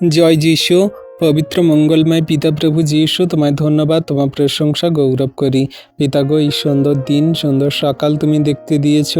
জয় যীশু। পবিত্র মঙ্গলময় পিতা প্রভু যীশু, তোমায় ধন্যবাদ, তোমার প্রশংসা গৌরব করি। পিতা গো, এই সুন্দর দিন, সুন্দর সকাল তুমি দেখতে দিয়েছ,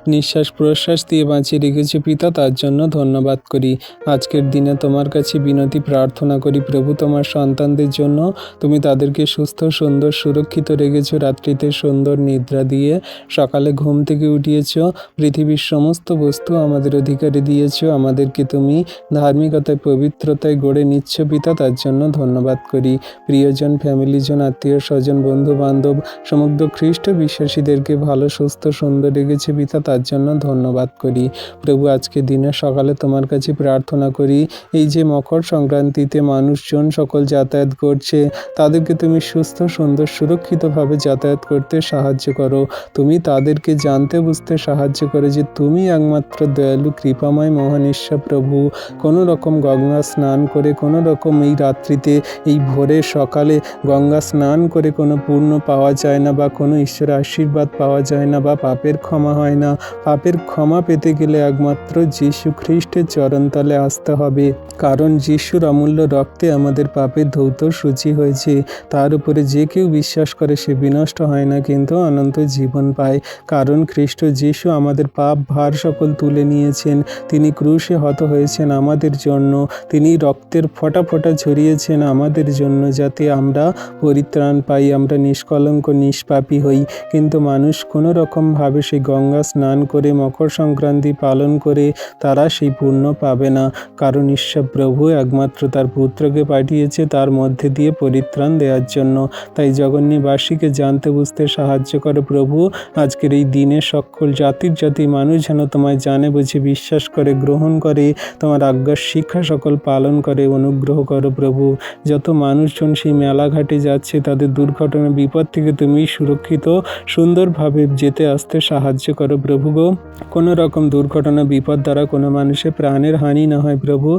নিঃশ্বাস প্রশ্বাস দিয়ে বাঁচিয়ে রেখেছো পিতা, তার জন্য ধন্যবাদ করি। আজকের দিনে তোমার কাছে বিনতি প্রার্থনা করি প্রভু, তোমার সন্তানদের জন্য তুমি তাদেরকে সুস্থ সুন্দর সুরক্ষিত রেখেছো, রাত্রিতে সুন্দর নিদ্রা দিয়ে সকালে ঘুম থেকে উঠিয়েছ, পৃথিবীর সমস্ত বস্তু আমাদের অধিকারে দিয়েছ, আমাদেরকে তুমি ধার্মিকতায় পবিত্রতায় গড়ে নিচ্ছ পিতা, তার জন্য ধন্যবাদ করি। প্রিয়জন, ফ্যামিলিজন, আত্মীয় স্বজন, বন্ধু বান্ধব, সমগ্র খ্রিস্ট বিশ্বাসীদেরকে ভালো সুস্থ সুন্দর রেখেছে পিতা, তার জন্য ধন্যবাদ করি। প্রভু, আজকে দিনে সকালে তোমার কাছে প্রার্থনা করি, এই যে মকর সংক্রান্তিতে মানুষজন সকল যাতায়াত করছে, তাদেরকে তুমি সুস্থ সুন্দর সুরক্ষিতভাবে যাতায়াত করতে সাহায্য করো। তুমি তাদেরকে জানতে বুঝতে সাহায্য করো যে তুমি একমাত্র দয়ালু কৃপাময় মহান ঈশ্বর প্রভু। কোনো রকম গঙ্গা স্নান করে, কোনো রকম এই রাত্রিতে, এই ভোরে সকালে গঙ্গা স্নান করে কোনো পূর্ণ পাওয়া যায় না, বা কোনো ঈশ্বরের আশীর্বাদ পাওয়া যায় না, বা পাপের ক্ষমা হয় না। পাপের ক্ষমা পেতে গেলে একমাত্র যীশু খ্রিস্টের চরণতলে আসতে হবে, কারণ যীশুর অমূল্য রক্তে আমাদের পাপের ধৌত সূচি হয়েছে। তার উপরে যে কেউ বিশ্বাস করে সে বিনষ্ট হয় না, কিন্তু অনন্ত জীবন পায়। কারণ খ্রিস্ট যীশু আমাদের পাপ ভার সকল তুলে নিয়েছেন, তিনি ক্রুশে হত হয়েছেন আমাদের জন্য, তিনি রক্তের ফোঁটা ফোঁটা ঝরিয়েছেন আমাদের জন্য, যাতে আমরা পরিত্রাণ পাই, আমরা নিষ্কলঙ্ক নিষ্পাপী হই। কিন্তু মানুষ কোনো রকমভাবে সেই গঙ্গা স্নান করে, মকর সংক্রান্তি পালন করে তারা সেই পুণ্য পাবে না, কারণ ঈশ্বর প্রভু একমাত্র তার পুত্রকে পাঠিয়েছে তার মধ্যে দিয়ে পরিত্রাণ দেওয়ার জন্য। তাই জগন্নিবাসীকে জানতে বুঝতে সাহায্য করো প্রভু। আজকের এই দিনে সকল জাতির জাতি মানুষ যেন তোমায় জানে বুঝে বিশ্বাস করে, গ্রহণ করে, তোমার আজ্ঞার শিক্ষা সকল পালন করে। অনুগ্রহ করো প্রভু। যত মানুষজন সেই মেলাঘাটে যাচ্ছে, তাদের দুর্ঘটনা বিপদ থেকে তুমি সুরক্ষিত সুন্দরভাবে যেতে আসতে সাহায্য করো প্রভু গো। কোনো রকম দুর্ঘটনা বিপদ দ্বারা কোনো মানুষের প্রাণের হানি না হয় প্রভু।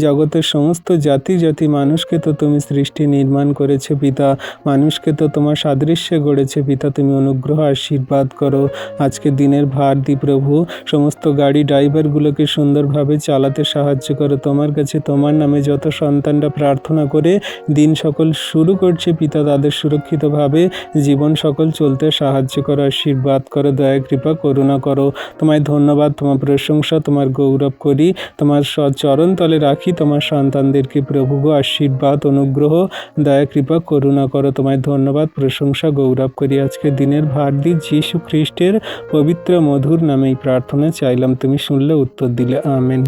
জগতের সমস্ত জাতি জাতি মানুষকে তো তুমি সৃষ্টি নির্মাণ করেছো পিতা, মানুষকে তো তোমার সাদৃশ্যে গড়েছে পিতা, তুমি অনুগ্রহ আশীর্বাদ করো। আজকে দিনের ভার দি প্রভু, সমস্ত গাড়ি ড্রাইভারগুলোকে সুন্দরভাবে চালাতে সাহায্য করো। তোমার কাছে তোমার নামে যত সন্তানরা প্রার্থনা করে দিন সকল শুরু করছে পিতা, তাদের সুরক্ষিতভাবে জীবন সকল চলতে সাহায্য করো, আশীর্বাদ করো, দয়া কৃপা করুণা করো। তোমায় ধন্যবাদ, তোমার প্রশংসা, তোমার গৌরব করি, তোমার চরণ তলে রাখি তোমার সন্তানদেরকে প্রভু গো। আশীর্বাদ, অনুগ্রহ, দয়া কৃপা করুণা করো। তোমায় ধন্যবাদ, প্রশংসা, গৌরব করি। আজকে দিনের ভার দি যীশু খ্রিস্টের পবিত্র মধুর নামে এই প্রার্থনা চাইলাম, তুমি শুনলে, উত্তর দিলে। আমেন।